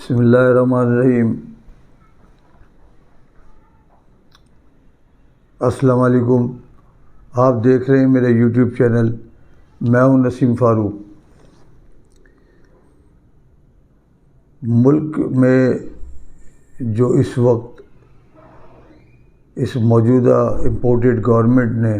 بسم اللہ الرحمن الرحیم۔ السلام علیکم، آپ دیکھ رہے ہیں میرے یوٹیوب چینل، میں ہوں نسیم فاروق۔ ملک میں جو اس وقت اس موجودہ امپورٹڈ گورنمنٹ نے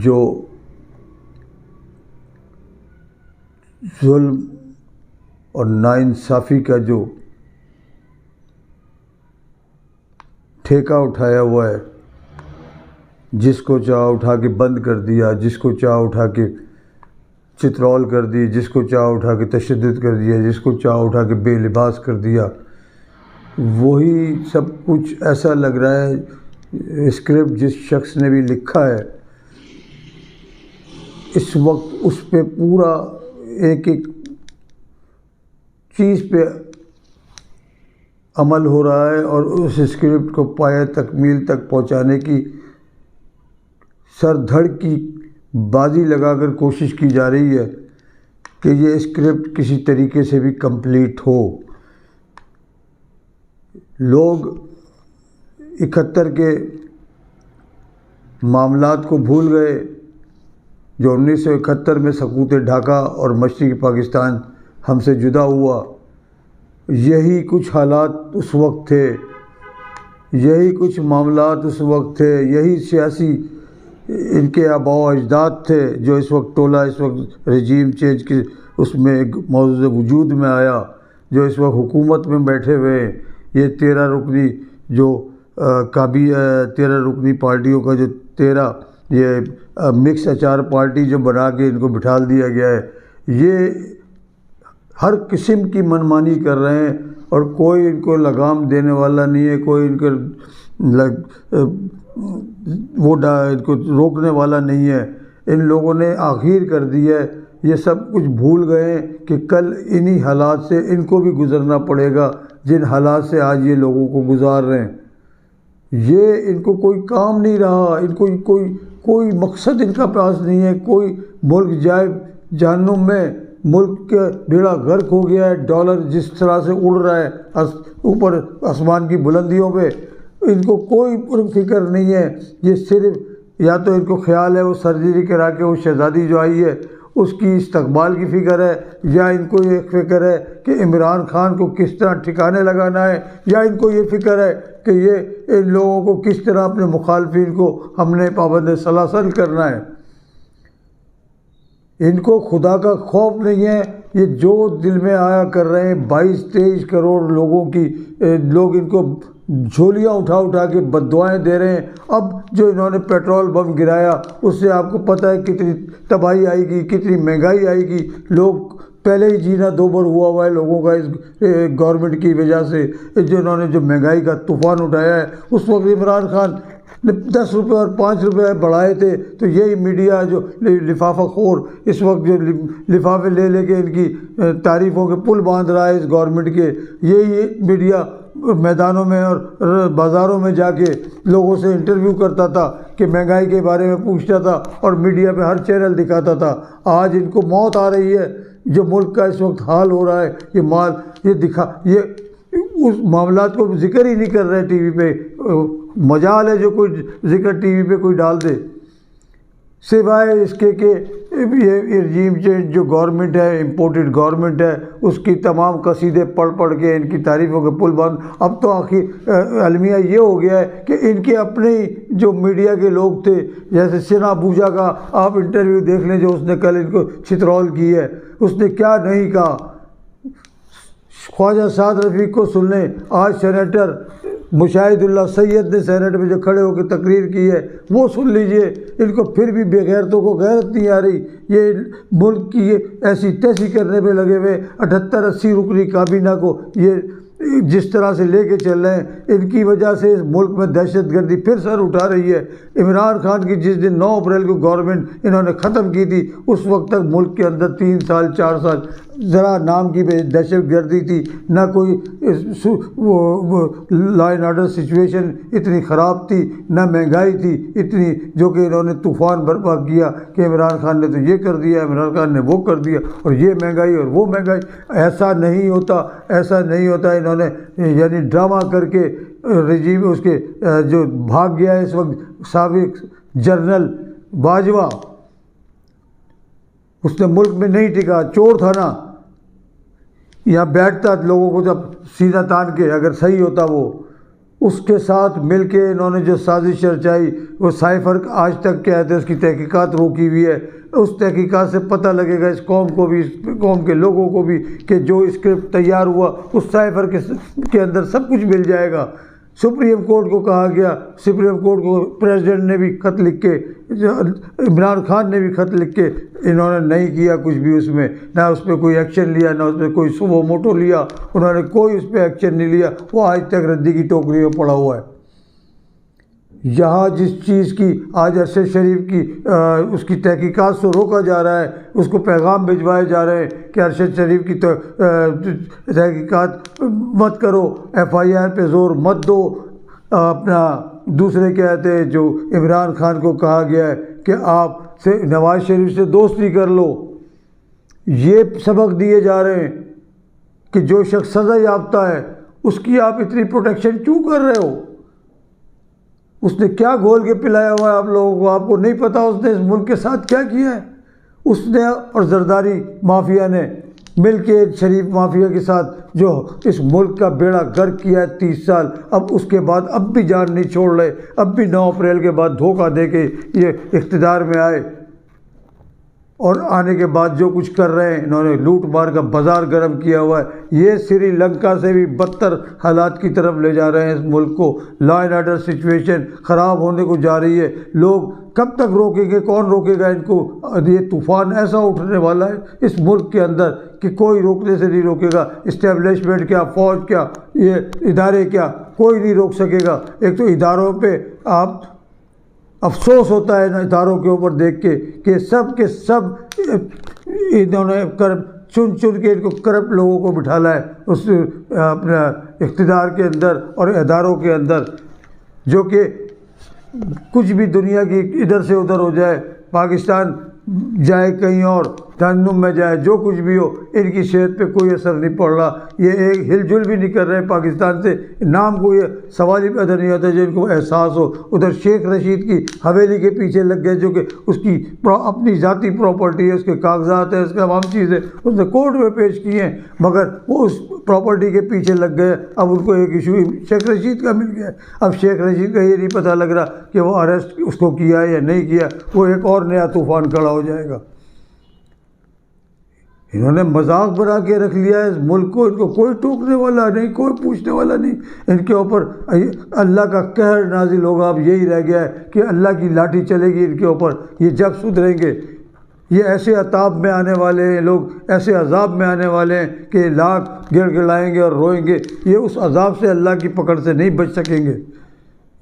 جو ظلم اور ناانصافی کا جو ٹھیکہ اٹھایا ہوا ہے، جس کو چاہ اٹھا کے بند کر دیا، جس کو چاہ اٹھا کے چترول کر دی، جس کو چاہ اٹھا کے تشدد کر دیا، جس کو چاہ اٹھا کے بے لباس کر دیا، وہی سب کچھ ایسا لگ رہا ہے اسکرپٹ جس شخص نے بھی لکھا ہے اس وقت اس پہ پورا ایک ایک چیز پہ عمل ہو رہا ہے، اور اس اسکرپٹ کو پایہ تکمیل تک پہنچانے کی سر دھڑ کی بازی لگا کر کوشش کی جا رہی ہے کہ یہ اسکرپٹ کسی طریقے سے بھی کمپلیٹ ہو۔ لوگ 71 کے معاملات کو بھول گئے، جو 1971 میں سقوط ڈھاکہ اور مشرقی پاکستان ہم سے جدا ہوا۔ یہی کچھ حالات اس وقت تھے، یہی کچھ معاملات اس وقت تھے، یہی سیاسی ان کے آباء و اجداد تھے جو اس وقت ٹولہ اس وقت رجیم چینج کے اس میں موجود وجود میں آیا، جو اس وقت حکومت میں بیٹھے ہوئے ہیں۔ یہ 13 رکنی جو 13 رکنی پارٹیوں کا جو 13 یہ مکس اچار پارٹی جو بنا کے ان کو بٹھا دیا گیا ہے، یہ ہر قسم کی منمانی کر رہے ہیں، اور کوئی ان کو لگام دینے والا نہیں ہے، کوئی ان کو ان کو روکنے والا نہیں ہے۔ ان لوگوں نے آخیر کر دی ہے، یہ سب کچھ بھول گئے ہیں کہ کل انہی حالات سے ان کو بھی گزرنا پڑے گا جن حالات سے آج یہ لوگوں کو گزار رہے ہیں۔ یہ ان کو کوئی کام نہیں رہا، ان کو کوئی مقصد ان کا پاس نہیں ہے۔ کوئی ملک جائے جہنم میں، ملک کا بیڑا غرق ہو گیا ہے، ڈالر جس طرح سے اڑ رہا ہے اوپر آسمان کی بلندیوں پہ، ان کو کوئی فکر نہیں ہے۔ یہ صرف یا تو ان کو خیال ہے وہ سرجری کرا کے وہ شہزادی جو آئی ہے اس کی استقبال کی فکر ہے، یا ان کو یہ فکر ہے کہ عمران خان کو کس طرح ٹھکانے لگانا ہے، یا ان کو یہ فکر ہے کہ یہ ان لوگوں کو کس طرح اپنے مخالفین کو ہم نے پابند سلاسل کرنا ہے۔ ان کو خدا کا خوف نہیں ہے، یہ جو دل میں آیا کر رہے ہیں۔ 22-23 کروڑ لوگوں کی لوگ ان کو جھولیاں اٹھا اٹھا کے بددعائیں دے رہے ہیں۔ اب جو انہوں نے پیٹرول بم گرایا اس سے آپ کو پتہ ہے کتنی تباہی آئے گی، کتنی مہنگائی آئے گی۔ لوگ پہلے ہی جینا دوبر ہوا ہے لوگوں کا اس گورنمنٹ کی وجہ سے، جو انہوں نے جو مہنگائی کا طوفان اٹھایا ہے۔ اس وقت عمران خان نے 10 روپے اور 5 روپے بڑھائے تھے، تو یہی میڈیا جو لفافہ خور اس وقت جو لفافے لے لے کے ان کی تعریفوں کے پل باندھ رہا ہے اس گورنمنٹ کے، یہی میڈیا میدانوں میں اور بازاروں میں جا کے لوگوں سے انٹرویو کرتا تھا کہ مہنگائی کے بارے میں پوچھتا تھا، اور میڈیا پہ ہر چینل دکھاتا تھا۔ آج ان کو موت آ رہی ہے، جو ملک کا اس وقت حال ہو رہا ہے، یہ اس معاملات کو ذکر ہی نہیں کر رہے ٹی وی پہ۔ مجال ہے جو کوئی ذکر ٹی وی پہ کوئی ڈال دے، سوائے اس کے کہ یہ رجیم چینج جو گورنمنٹ ہے، امپورٹڈ گورنمنٹ ہے، اس کی تمام قصیدے پڑھ پڑھ کے ان کی تعریفوں کے پل بند۔ اب تو آخر المیہ یہ ہو گیا ہے کہ ان کے اپنے ہی جو میڈیا کے لوگ تھے، جیسے سنا بوجھا کا آپ انٹرویو دیکھ لیں جو اس نے کل ان کو چترول کی ہے، اس نے کیا نہیں کہا۔ خواجہ سعد رفیق کو سن لیں، آج سینیٹر مشاہد اللہ سید نے سینٹ میں جو کھڑے ہو کے تقریر کی ہے وہ سن لیجئے۔ ان کو پھر بھی بے غیرتوں کو غیرت نہیں آ رہی، یہ ملک کی یہ ایسی تیسی کرنے پہ لگے ہوئے 78-80 رکنی کابینہ کو یہ جس طرح سے لے کے چل رہے ہیں، ان کی وجہ سے اس ملک میں دہشت گردی پھر سر اٹھا رہی ہے۔ عمران خان کی جس دن 9 اپریل کو گورنمنٹ انہوں نے ختم کی تھی، اس وقت تک ملک کے اندر 3 سال 4 سال ذرا نام کی دہشت گردی تھی، نہ کوئی لا اینڈ آرڈر سچویشن اتنی خراب تھی، نہ مہنگائی تھی اتنی جو کہ انہوں نے طوفان برپا کیا کہ عمران خان نے تو یہ کر دیا، عمران خان نے وہ کر دیا، اور یہ مہنگائی اور وہ مہنگائی۔ ایسا نہیں ہوتا، ایسا نہیں ہوتا۔ انہوں نے یعنی ڈرامہ کر کے رجیم اس کے جو بھاگ گیا ہے اس وقت سابق جنرل باجوہ، اس نے ملک میں نہیں ٹکا، چور تھا نا، یہاں بیٹھتا لوگوں کو جب سینہ تان کے، اگر صحیح ہوتا وہ، اس کے ساتھ مل کے انہوں نے جو سازش رچائی، وہ سائفر آج تک کیا ہے اس کی تحقیقات روکی ہوئی ہے۔ اس تحقیقات سے پتہ لگے گا اس قوم کو بھی، اس قوم کے لوگوں کو بھی، کہ جو اسکرپٹ تیار ہوا اس سائفر کے اندر سب کچھ مل جائے گا۔ سپریم کورٹ کو کہا گیا، سپریم کورٹ کو پریزیڈنٹ نے بھی خط لکھ کے، عمران خان نے بھی خط لکھ کے، انہوں نے نہیں کیا کچھ بھی اس میں، نہ اس پہ کوئی ایکشن لیا، نہ اس پہ کوئی سو موٹو لیا، انہوں نے کوئی اس پہ ایکشن نہیں لیا، وہ آج تک ردی کی ٹوکری میں پڑا ہوا ہے۔ یہاں جس چیز کی آج ارشد شریف کی اس کی تحقیقات سے روکا جا رہا ہے، اس کو پیغام بھجوائے جا رہے ہیں کہ ارشد شریف کی تحقیقات مت کرو، ایف آئی آر پہ زور مت دو۔ اپنا دوسرے کہتے ہیں جو عمران خان کو کہا گیا ہے کہ آپ سے نواز شریف سے دوستی کر لو، یہ سبق دیے جا رہے ہیں کہ جو شخص سزا یافتہ ہے اس کی آپ اتنی پروٹیکشن کیوں کر رہے ہو؟ اس نے کیا گھول کے پلایا ہوا ہے آپ لوگوں کو؟ آپ کو نہیں پتہ اس نے اس ملک کے ساتھ کیا کیا ہے؟ اس نے اور زرداری مافیا نے مل کے شریف مافیا کے ساتھ جو اس ملک کا بیڑا غرق کیا ہے 30 سال، اب اس کے بعد اب بھی جان نہیں چھوڑ رہے، اب بھی 9 اپریل کے بعد دھوکہ دے کے یہ اقتدار میں آئے، اور آنے کے بعد جو کچھ کر رہے ہیں، انہوں نے لوٹ مار کا بازار گرم کیا ہوا ہے۔ یہ سری لنکا سے بھی بدتر حالات کی طرف لے جا رہے ہیں اس ملک کو۔ لا اینڈ آرڈر سچویشن خراب ہونے کو جا رہی ہے۔ لوگ کب تک روکیں گے؟ کون روکے گا ان کو؟ یہ طوفان ایسا اٹھنے والا ہے اس ملک کے اندر کہ کوئی روکنے سے نہیں روکے گا۔ اسٹیبلشمنٹ کیا، فوج کیا، یہ ادارے کیا، کوئی نہیں روک سکے گا۔ ایک تو اداروں پہ آپ افسوس ہوتا ہے نا اداروں کے اوپر دیکھ کے سب انہوں نے چن کے ان کو کرپٹ لوگوں کو بٹھالا ہے اس اپنا اقتدار کے اندر اور اداروں کے اندر، جو کہ کچھ بھی دنیا کی ادھر سے ادھر ہو جائے، پاکستان جائے کہیں اور، جہنم میں جائے، جو کچھ بھی ہو، ان کی صحت پہ کوئی اثر نہیں پڑ رہا۔ یہ ایک ہل جل بھی نہیں کر رہے پاکستان سے، نام کو یہ سوال ہی پیدا نہیں ہوتا جن کو احساس ہو۔ ادھر شیخ رشید کی حویلی کے پیچھے لگ گئے، جو کہ اس کی اپنی ذاتی پراپرٹی ہے، اس کے کاغذات ہیں، اس کے تمام چیزیں اس نے کورٹ میں پیش کی ہیں، مگر وہ اس پراپرٹی کے پیچھے لگ گئے۔ اب ان کو ایک ایشو شیخ رشید کا مل گیا، اب شیخ رشید کا یہ نہیں پتہ لگ رہا کہ وہ اریسٹ اس کو کیا ہے یا نہیں کیا، وہ ایک اور نیا طوفان کھڑا ہو جائے گا۔ انہوں نے مذاق بنا کے رکھ لیا ہے اس ملک کو، ان کو کوئی ٹوکنے والا نہیں، کوئی پوچھنے والا نہیں، ان کے اوپر اللہ کا قہر نازل ہوگا۔ اب یہی رہ گیا ہے کہ اللہ کی لاٹھی چلے گی ان کے اوپر، یہ جب سدھریں گے۔ یہ ایسے عذاب میں آنے والے ہیں لوگ، ایسے عذاب میں آنے والے ہیں کہ لاکھ گڑ گڑائیں گے اور روئیں گے، یہ اس عذاب سے اللہ کی پکڑ سے نہیں بچ سکیں گے۔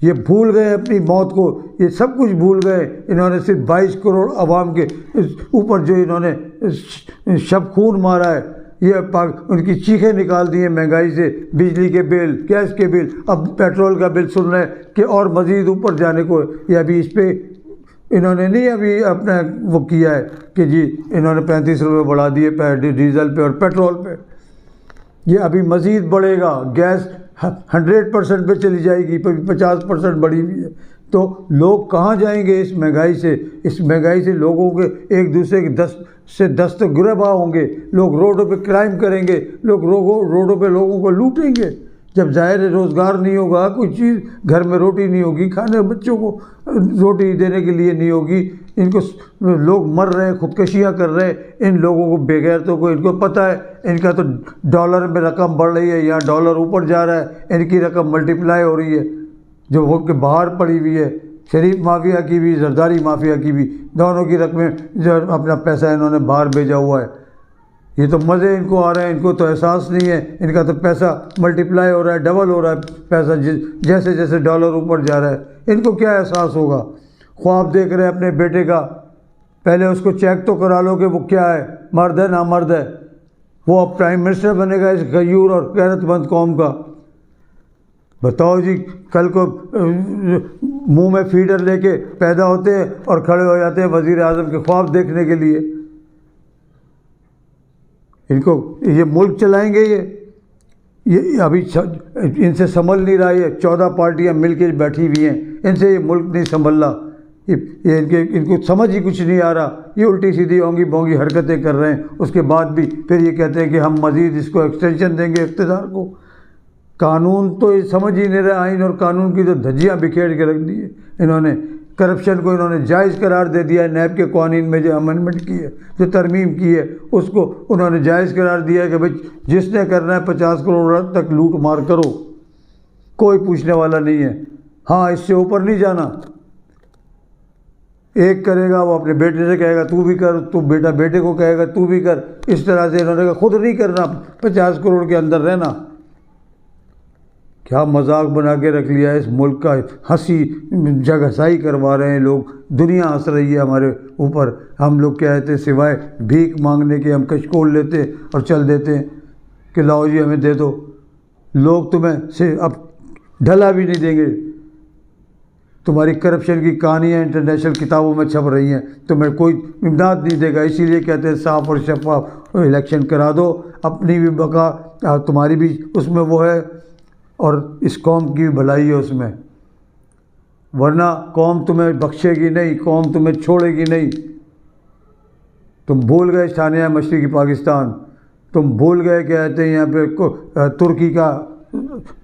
یہ بھول گئے اپنی موت کو، یہ سب کچھ بھول گئے۔ انہوں نے صرف 22 کروڑ عوام کے اوپر جو انہوں نے شب خون مارا ہے، یہ ان کی چیخیں نکال دی ہیں مہنگائی سے، بجلی کے بل، گیس کے بل، اب پیٹرول کا بل سن رہے ہیں کہ اور مزید اوپر جانے کو۔ یہ ابھی اس پہ انہوں نے نہیں ابھی اپنا وہ کیا ہے کہ جی انہوں نے 35 روپے بڑھا دیے ڈیزل پہ اور پیٹرول پہ، یہ ابھی مزید بڑھے گا۔ گیس 100% پہ چلی جائے گی، 50% بڑھی ہوئی ہے۔ تو لوگ کہاں جائیں گے اس مہنگائی سے؟ اس مہنگائی سے لوگوں کے ایک دوسرے کے دست گربا ہوں گے، لوگ روڈوں پہ کرائم کریں گے، لوگ روڈوں پہ لوگوں کو لوٹیں گے۔ جب ظاہر روزگار نہیں ہوگا، کوئی چیز گھر میں روٹی نہیں ہوگی، کھانے بچوں کو روٹی دینے کے لیے نہیں ہوگی، ان کو لوگ مر رہے ہیں، خودکشیاں کر رہے ہیں، ان لوگوں کو بے غیرتوں کو ان کو پتہ ہے ان کا تو ڈالر میں رقم بڑھ رہی ہے، یہاں ڈالر اوپر جا رہا ہے، ان کی رقم ملٹیپلائی ہو رہی ہے، جو وہ کہ باہر پڑی ہوئی ہے، شریف مافیا کی بھی، زرداری مافیا کی بھی، دونوں کی رقمیں جو اپنا پیسہ انہوں نے باہر بھیجا ہوا ہے۔ یہ تو مزے ان کو آ رہے ہیں، ان کو تو احساس نہیں ہے، ان کا تو پیسہ ملٹیپلائی ہو رہا ہے، ڈبل ہو رہا ہے پیسہ، جیسے جیسے ڈالر اوپر جا رہا ہے۔ ان کو کیا احساس ہوگا؟ خواب دیکھ رہے ہیں اپنے بیٹے کا، پہلے اس کو چیک تو کرا لو کہ وہ کیا ہے، مرد ہے نامرد ہے، وہ اب پرائم منسٹر بنے گا اس غیور اور غیرت مند قوم کا۔ بتاؤ جی، کل کو منہ میں فیڈر لے کے پیدا ہوتے ہیں اور کھڑے ہو جاتے ہیں وزیر اعظم کے خواب دیکھنے کے لیے۔ ان کو یہ ملک چلائیں گے، یہ ابھی ان سے سنبھل نہیں رہا۔ یہ 14 پارٹیاں مل کے بیٹھی ہوئی ہیں، ان سے یہ ملک نہیں سنبھل رہا۔ یہ ان کو سمجھ ہی کچھ نہیں آ رہا۔ یہ الٹی سیدھی اونگی بونگی حرکتیں کر رہے ہیں، اس کے بعد بھی پھر یہ کہتے ہیں کہ ہم مزید اس کو ایکسٹینشن دیں گے اقتدار کو۔ قانون تو یہ سمجھ ہی نہیں رہا، آئین اور قانون کی تو دھجیاں بکھیر کے رکھ دی ہے انہوں نے۔ کرپشن کو انہوں نے جائز قرار دے دیا ہے۔ نیب کے قوانین میں جو امینڈمنٹ کی ہے، جو ترمیم کی ہے، اس کو انہوں نے جائز قرار دیا ہے کہ بھائی جس نے کرنا ہے 50 کروڑ تک لوٹ مار کرو، کوئی پوچھنے والا نہیں ہے۔ ہاں، اس سے اوپر نہیں جانا۔ ایک کرے گا وہ اپنے بیٹے سے کہے گا تو بھی کر، تو بیٹا بیٹے کو کہے گا تو بھی کر۔ اس طرح سے انہوں نے کہا خود نہیں کرنا، 50 کروڑ کے اندر رہنا۔ کیا مذاق بنا کے رکھ لیا ہے اس ملک کا۔ ہنسی جگ ہنسائی کروا رہے ہیں لوگ، دنیا ہنس رہی ہے ہمارے اوپر۔ ہم لوگ کیا کہتے ہیں، سوائے بھیک مانگنے کے ہم کچکول لیتے اور چل دیتے ہیں کہ لاؤ جی ہمیں دے دو۔ لوگ تمہیں سے اب ڈھلا بھی نہیں دیں گے۔ تمہاری کرپشن کی کہانیاں انٹرنیشنل کتابوں میں چھپ رہی ہیں، تمہیں کوئی امداد نہیں دے گا۔ اسی لیے کہتے ہیں صاف اور شفاف الیکشن کرا دو، اپنی بھی بقا تمہاری بھی اس میں وہ ہے اور اس قوم کی بھی بھلائی ہے اس میں، ورنہ قوم تمہیں بخشے گی نہیں، قوم تمہیں چھوڑے گی نہیں۔ تم بھول گئے ثانیہ مشرقی پاکستان، تم بھول گئے کہتے ہیں یہاں پہ ترکی کا،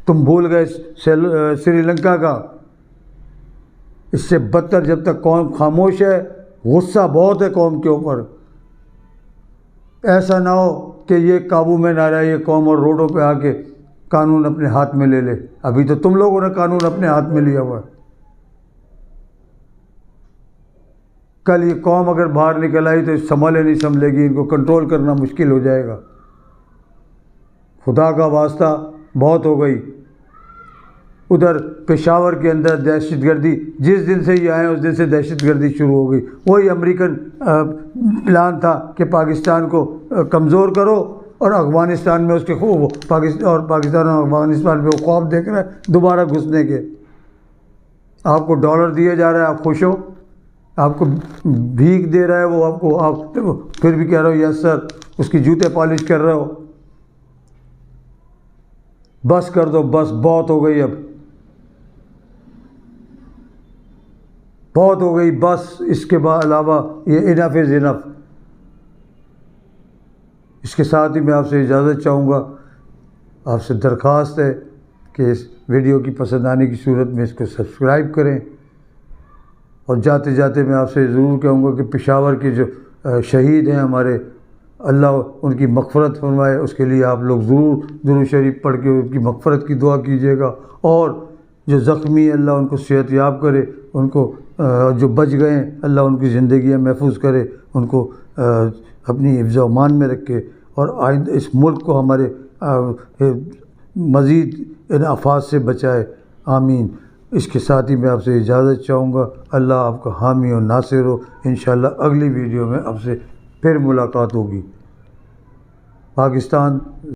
تم بھول گئے سری لنکا کا۔ اس سے بدتر جب تک قوم خاموش ہے، غصہ بہت ہے قوم کے اوپر۔ ایسا نہ ہو کہ یہ قابو میں نہ رہے یہ قوم اور روڈوں پہ آ کے قانون اپنے ہاتھ میں لے لے۔ ابھی تو تم لوگوں نے قانون اپنے ہاتھ میں لیا ہوا ہے۔ کل یہ قوم اگر باہر نکل آئی تو سنبھلے نہیں سنبھلے گی، ان کو کنٹرول کرنا مشکل ہو جائے گا۔ خدا کا واسطہ بہت ہو گئی۔ ادھر پشاور کے اندر دہشت گردی، جس دن سے یہ آئے اس دن سے دہشت گردی شروع ہو گئی۔ وہی امریکن پلان تھا کہ پاکستان کو کمزور کرو، اور افغانستان میں اس کے پاکستان اور افغانستان میں وہ خواب دیکھ رہا ہے دوبارہ گھسنے کے۔ آپ کو ڈالر دیا جا رہا ہے، آپ خوش ہو؟ آپ کو بھیک دے رہا ہے وہ، آپ پھر بھی کہہ رہے ہو یس سر، اس کی جوتے پالش کر رہے ہو۔ بس کر دو، بس بہت ہو گئی، اب بہت ہو گئی، بس اس کے علاوہ یہ انف از انف۔ اس کے ساتھ ہی میں آپ سے اجازت چاہوں گا۔ آپ سے درخواست ہے کہ اس ویڈیو کی پسند آنے کی صورت میں اس کو سبسکرائب کریں، اور جاتے جاتے میں آپ سے ضرور کہوں گا کہ پشاور کے جو شہید ہیں ہمارے، اللہ ان کی مغفرت فرمائے، اس کے لیے آپ لوگ ضرور درود شریف پڑھ کے ان کی مغفرت کی دعا کیجیے گا۔ اور جو زخمی اللہ ان کو صحت یاب کرے، ان کو جو بچ گئے ہیں اللہ ان کی زندگیاں محفوظ کرے، ان کو اپنی حفظ و امان میں رکھے، اور آئندہ اس ملک کو ہمارے مزید ان آفات سے بچائے، آمین۔ اس کے ساتھ ہی میں آپ سے اجازت چاہوں گا۔ اللہ آپ کا حامی و ناصر ہو۔ انشاءاللہ اگلی ویڈیو میں آپ سے پھر ملاقات ہوگی۔ پاکستان